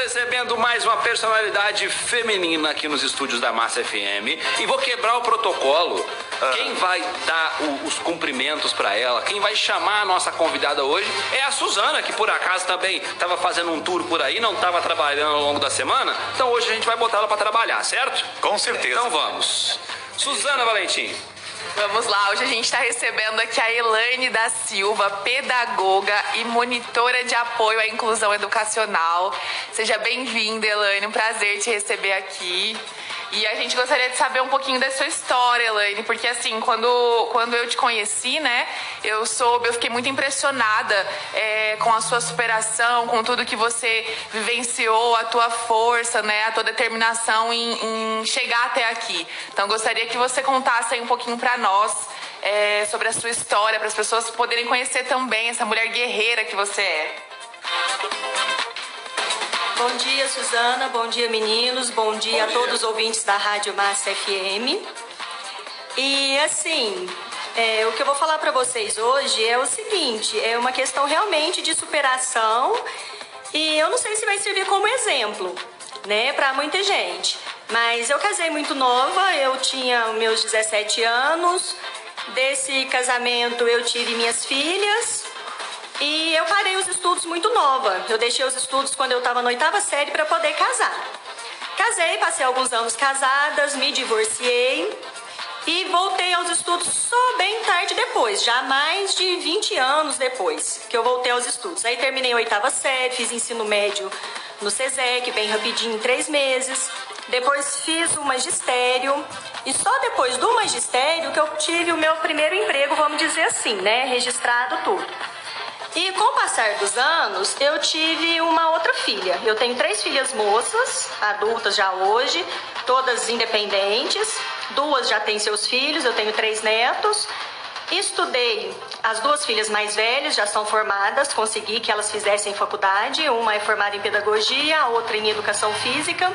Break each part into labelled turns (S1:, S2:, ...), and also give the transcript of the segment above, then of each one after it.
S1: recebendo mais uma personalidade feminina aqui nos estúdios da Massa FM. E vou quebrar o protocolo. Quem vai dar os cumprimentos pra ela, quem vai chamar a nossa convidada hoje é a Suzana, que por acaso também estava fazendo um tour por aí, não estava trabalhando ao longo da semana. Então hoje a gente vai botar ela pra trabalhar, certo?
S2: Com certeza.
S1: Então vamos. Suzana Valentim.
S3: Vamos lá, hoje a gente está recebendo aqui a Elaine da Silva, pedagoga e monitora de apoio à inclusão educacional. Seja bem-vinda, Elaine, um prazer te receber aqui. E a gente gostaria de saber um pouquinho da sua história, Elaine, porque assim, quando eu te conheci, né, eu fiquei muito impressionada com a sua superação, com tudo que você vivenciou, a tua força, né, a tua determinação em chegar até aqui. Então, gostaria que você contasse aí um pouquinho para nós sobre a sua história, para as pessoas poderem conhecer também essa mulher guerreira que você é.
S4: Bom dia, Suzana. Bom dia, meninos. Bom dia a todos os ouvintes da Rádio Massa FM. E assim, o que eu vou falar para vocês hoje é o seguinte, é uma questão realmente de superação e eu não sei se vai servir como exemplo, né, para muita gente. Mas eu casei muito nova, eu tinha meus 17 anos, desse casamento eu tive minhas filhas. E eu parei os estudos muito nova. Eu deixei os estudos quando eu estava na 8ª série para poder casar. Casei, passei alguns anos casadas, me divorciei e voltei aos estudos só bem tarde depois, já mais de 20 anos depois que eu voltei aos estudos. Aí terminei a 8ª série, fiz ensino médio no SESEC, bem rapidinho, em 3 meses. Depois fiz o magistério e só depois do magistério que eu tive o meu primeiro emprego, vamos dizer assim, né, registrado tudo. E com o passar dos anos, eu tive uma outra filha. Eu tenho 3 filhas moças, adultas já hoje, todas independentes. 2 já têm seus filhos, eu tenho 3 netos. Estudei, as 2 filhas mais velhas já são formadas, consegui que elas fizessem faculdade. Uma é formada em pedagogia, a outra em educação física.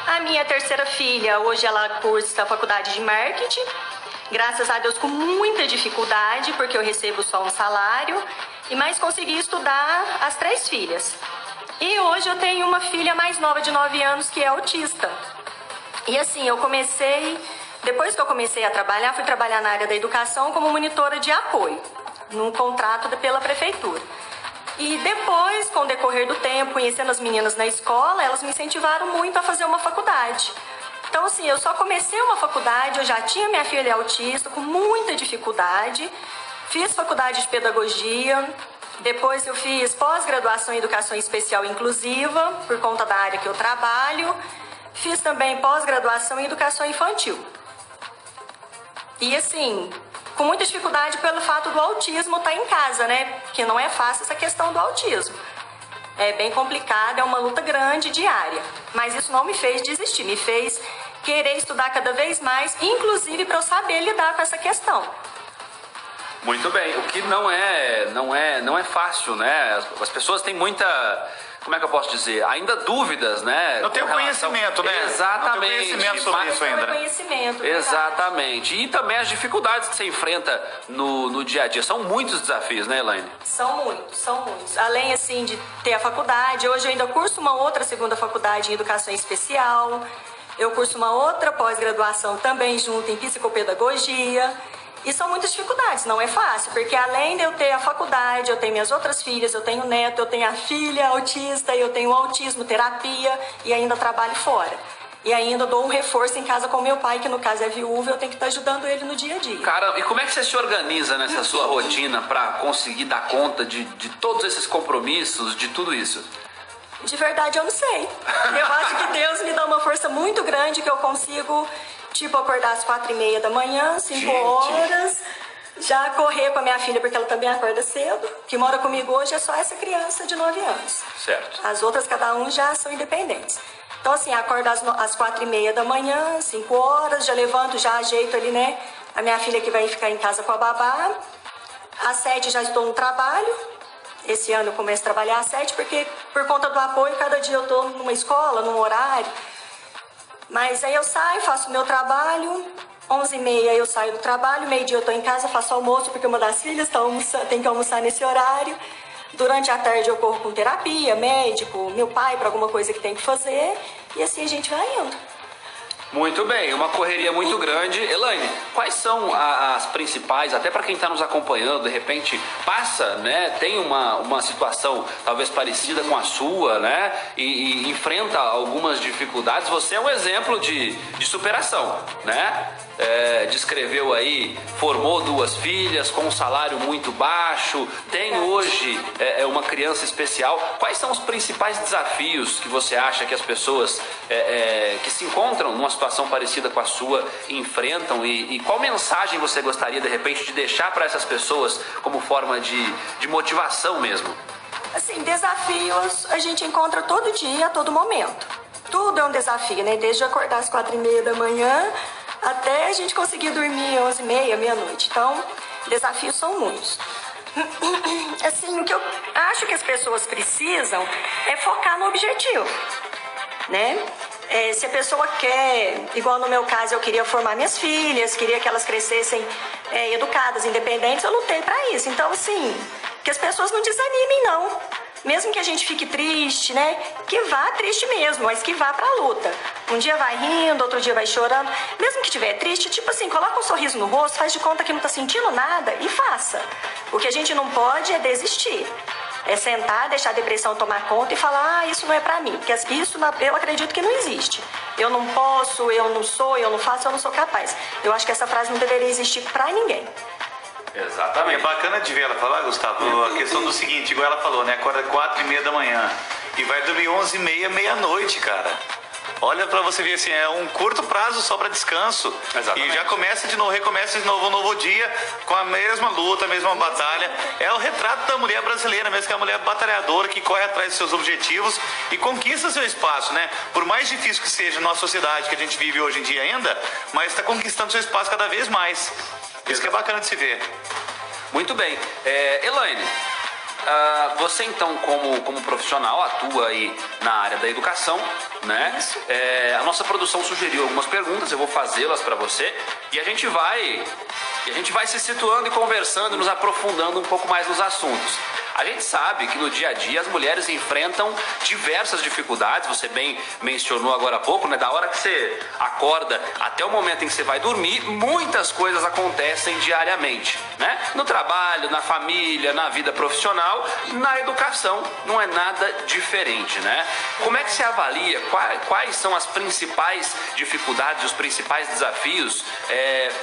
S4: A minha terceira filha, hoje ela cursa a faculdade de marketing. Graças a Deus com muita dificuldade, porque eu recebo só um salário. Mas consegui estudar as 3 filhas. E hoje eu tenho uma filha mais nova de 9 anos que é autista. E assim, depois que eu comecei a trabalhar, fui trabalhar na área da educação como monitora de apoio, num contrato pela prefeitura. E depois, com o decorrer do tempo, conhecendo as meninas na escola, elas me incentivaram muito a fazer uma faculdade. Então assim, eu só comecei uma faculdade, eu já tinha minha filha autista, com muita dificuldade. Fiz faculdade de pedagogia, depois eu fiz pós-graduação em educação especial inclusiva, por conta da área que eu trabalho. Fiz também pós-graduação em educação infantil. E assim, com muita dificuldade pelo fato do autismo estar em casa, né? Porque não é fácil essa questão do autismo. É bem complicado, é uma luta grande, diária. Mas isso não me fez desistir, me fez querer estudar cada vez mais, inclusive para eu saber lidar com essa questão.
S1: Muito bem, o que não é fácil, né? As pessoas têm muita, como é que eu posso dizer, ainda dúvidas, né?
S2: Não tem o conhecimento, né?
S1: Exatamente.
S2: Não tem conhecimento sobre isso ainda, né?
S4: Conhecimento,
S1: exatamente. E também as dificuldades que você enfrenta no dia a dia. São muitos desafios, né, Elaine?
S4: São muitos. Além, assim, de ter a faculdade, hoje eu ainda curso uma outra segunda faculdade em educação especial. Eu curso uma outra pós-graduação também junto em psicopedagogia. E são muitas dificuldades, não é fácil, porque além de eu ter a faculdade, eu tenho minhas outras filhas, eu tenho neto, eu tenho a filha autista, eu tenho autismo, terapia e ainda trabalho fora. E ainda dou um reforço em casa com meu pai, que no caso é viúvo, eu tenho que estar ajudando ele no dia a dia.
S1: Cara, e como é que você se organiza nessa sua rotina para conseguir dar conta de todos esses compromissos, de tudo isso?
S4: De verdade, eu não sei. Eu acho que Deus me dá uma força muito grande que eu consigo... Tipo, acordar às 4h30 da manhã, 5 horas, já correr com a minha filha, porque ela também acorda cedo. Que mora comigo hoje é só essa criança de 9 anos.
S1: Certo.
S4: As outras, cada um, já são independentes. Então, assim, acordo às 4h30 da manhã, 5 horas, já levanto, já ajeito ali, né? A minha filha que vai ficar em casa com a babá. Às 7 já estou no trabalho. Esse ano eu começo a trabalhar às 7, porque por conta do apoio, cada dia eu estou numa escola, num horário. Mas aí eu saio, faço o meu trabalho, 11h30 eu saio do trabalho, meio-dia eu estou em casa, faço almoço, porque uma das filhas tem que almoçar nesse horário. Durante a tarde eu corro com terapia, médico, meu pai para alguma coisa que tem que fazer. E assim a gente vai indo.
S1: Muito bem, uma correria muito grande. Elaine, quais são as principais, até para quem está nos acompanhando, de repente passa, né, tem uma situação talvez parecida com a sua, né, e enfrenta algumas dificuldades. Você é um exemplo de superação, né? Descreveu aí, formou 2 filhas com um salário muito baixo, tem hoje uma criança especial. Quais são os principais desafios que você acha que as pessoas que se encontram numa situação parecida com a sua enfrentam e qual mensagem você gostaria de repente de deixar para essas pessoas como forma de motivação mesmo?
S4: Assim, desafios a gente encontra todo dia, a todo momento. Tudo é um desafio, né? Desde acordar às 4h30 da manhã até a gente conseguir dormir 11h30, meia-noite. Então, desafios são muitos. Assim, o que eu acho que as pessoas precisam é focar no objetivo, né? Se a pessoa quer, igual no meu caso, eu queria formar minhas filhas, queria que elas crescessem educadas, independentes, eu lutei para isso. Então, assim, que as pessoas não desanimem, não. Mesmo que a gente fique triste, né? Que vá triste mesmo, mas que vá pra luta. Um dia vai rindo, outro dia vai chorando. Mesmo que estiver triste, tipo assim, coloca um sorriso no rosto, faz de conta que não tá sentindo nada e faça. O que a gente não pode é desistir. É sentar, deixar a depressão tomar conta e falar, isso não é pra mim. Porque isso eu acredito que não existe. Eu não posso, eu não sou, eu não faço, eu não sou capaz. Eu acho que essa frase não deveria existir pra ninguém.
S1: Exatamente.
S2: É bacana de ver ela falar, Gustavo, a questão do seguinte, igual ela falou, né? Acorda 4h30 da manhã e vai dormir 11h30, meia-noite, cara. Olha pra você ver assim, é um curto prazo só pra descanso. Exatamente. E já começa de novo, recomeça de novo um novo dia com a mesma luta, a mesma batalha. É o retrato da mulher brasileira mesmo, que é a mulher batalhadora que corre atrás dos seus objetivos e conquista seu espaço, né? Por mais difícil que seja a nossa sociedade que a gente vive hoje em dia ainda, mas está conquistando seu espaço cada vez mais. Isso que é bacana de se ver.
S1: Muito bem. Elaine, você então como profissional atua aí na área da educação, né? A nossa produção sugeriu algumas perguntas, eu vou fazê-las para você e a gente vai se situando e conversando, nos aprofundando um pouco mais nos assuntos. A gente sabe que no dia a dia as mulheres enfrentam diversas dificuldades, você bem mencionou agora há pouco, né? Da hora que você acorda até o momento em que você vai dormir, muitas coisas acontecem diariamente, né? No trabalho, na família, na vida profissional, na educação, não é nada diferente, né? Como é que você avalia quais são as principais dificuldades, os principais desafios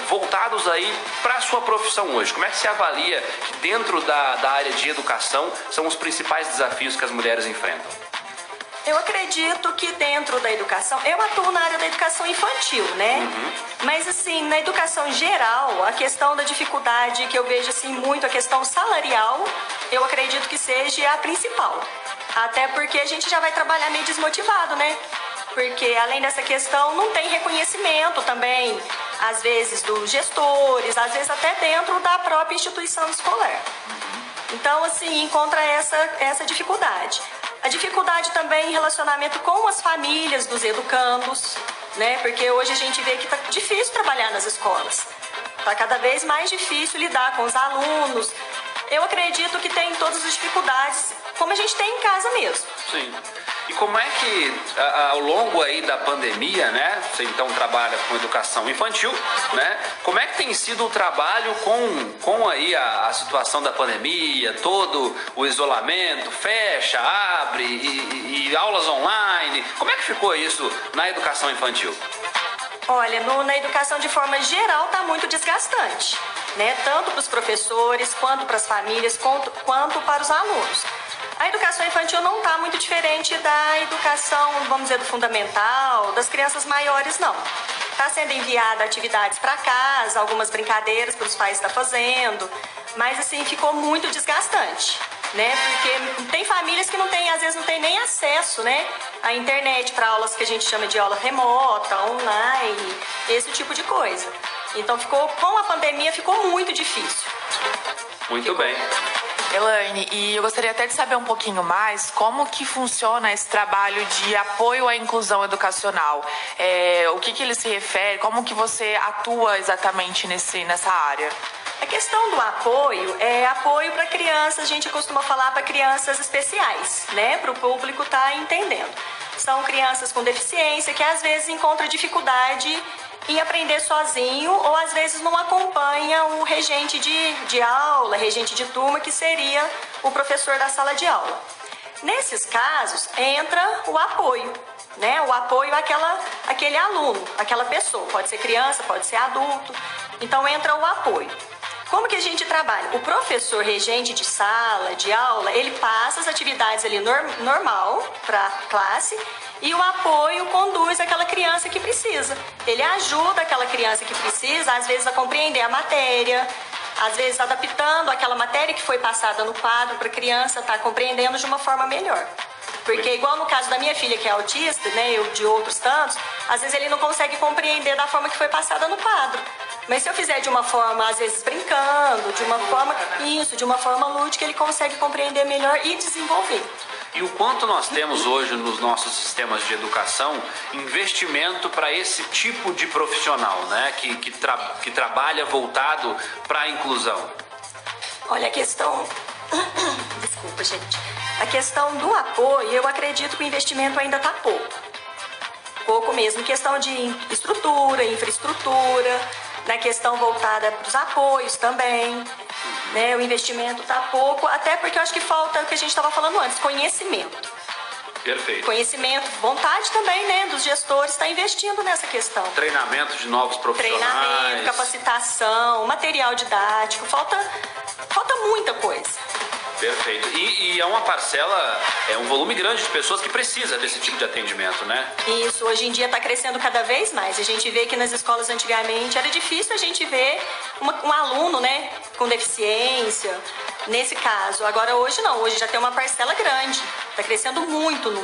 S1: voltados aí para a sua profissão hoje? Como é que você avalia que dentro da área de educação são os principais desafios que as mulheres enfrentam?
S4: Eu acredito que dentro da educação, eu atuo na área da educação infantil, né? Mas assim, na educação geral, a questão da dificuldade que eu vejo assim muito, a questão salarial, eu acredito que seja a principal. Até porque a gente já vai trabalhar meio desmotivado, né? Porque além dessa questão, não tem reconhecimento também, às vezes dos gestores, às vezes até dentro da própria instituição escolar. Então, assim, encontra essa dificuldade. A dificuldade também em relacionamento com as famílias dos educandos, né? Porque hoje a gente vê que está difícil trabalhar nas escolas. Está cada vez mais difícil lidar com os alunos. Eu acredito que tem todas as dificuldades, como a gente tem em casa mesmo.
S1: Sim. E como é que, ao longo aí da pandemia, né, você então trabalha com educação infantil, né, como é que tem sido o trabalho com aí a situação da pandemia, todo o isolamento, fecha, abre e aulas online, como é que ficou isso na educação infantil?
S4: Olha, na educação de forma geral está muito desgastante, né, tanto para os professores, quanto para as famílias, quanto para os alunos. A educação infantil não está muito diferente da educação, vamos dizer, do fundamental, das crianças maiores, não. Está sendo enviada atividades para casa, algumas brincadeiras para os pais estar fazendo, mas assim, ficou muito desgastante, né? Porque tem famílias que não tem, às vezes não tem nem acesso, né, à internet para aulas que a gente chama de aula remota, online, esse tipo de coisa. Então com a pandemia ficou muito difícil.
S1: Muito bem.
S3: Elaine, e eu gostaria até de saber um pouquinho mais como que funciona esse trabalho de apoio à inclusão educacional. O que ele se refere, como que você atua exatamente nessa área?
S4: A questão do apoio é apoio para crianças, a gente costuma falar para crianças especiais, né? Para o público estar entendendo. São crianças com deficiência que às vezes encontram dificuldade em aprender sozinho ou às vezes não acompanha o regente de aula, regente de turma, que seria o professor da sala de aula. Nesses casos, entra o apoio, né? O apoio àquele aluno, aquela pessoa. Pode ser criança, pode ser adulto. Então, entra o apoio. Como que a gente trabalha? O professor regente de sala, de aula, ele passa as atividades ali normal para a classe e o apoio conduz aquela criança que precisa. Ele ajuda aquela criança que precisa, às vezes, a compreender a matéria, às vezes adaptando aquela matéria que foi passada no quadro para a criança estar compreendendo de uma forma melhor. Porque igual no caso da minha filha, que é autista, né, eu de outros tantos, às vezes ele não consegue compreender da forma que foi passada no quadro. Mas se eu fizer de uma forma, às vezes brincando, de uma forma lúdica, ele consegue compreender melhor e desenvolver.
S1: E o quanto nós temos hoje nos nossos sistemas de educação investimento para esse tipo de profissional, né? Que trabalha voltado para a inclusão?
S4: Olha, a questão... Desculpa, gente. A questão do apoio, eu acredito que o investimento ainda está pouco. Pouco mesmo. Questão de estrutura, infraestrutura, na questão voltada para os apoios também. Né? O investimento está pouco, até porque eu acho que falta o que a gente estava falando antes, conhecimento.
S1: Perfeito.
S4: Conhecimento, vontade também, né, dos gestores estar investindo nessa questão.
S1: Treinamento de novos profissionais.
S4: Treinamento, capacitação, material didático, falta muita coisa.
S1: Perfeito. E é uma parcela, é um volume grande de pessoas que precisa desse tipo de atendimento, né?
S4: Isso, hoje em dia está crescendo cada vez mais. A gente vê que nas escolas antigamente era difícil a gente ver um aluno, né, com deficiência, nesse caso. Agora hoje não, hoje já tem uma parcela grande, está crescendo muito no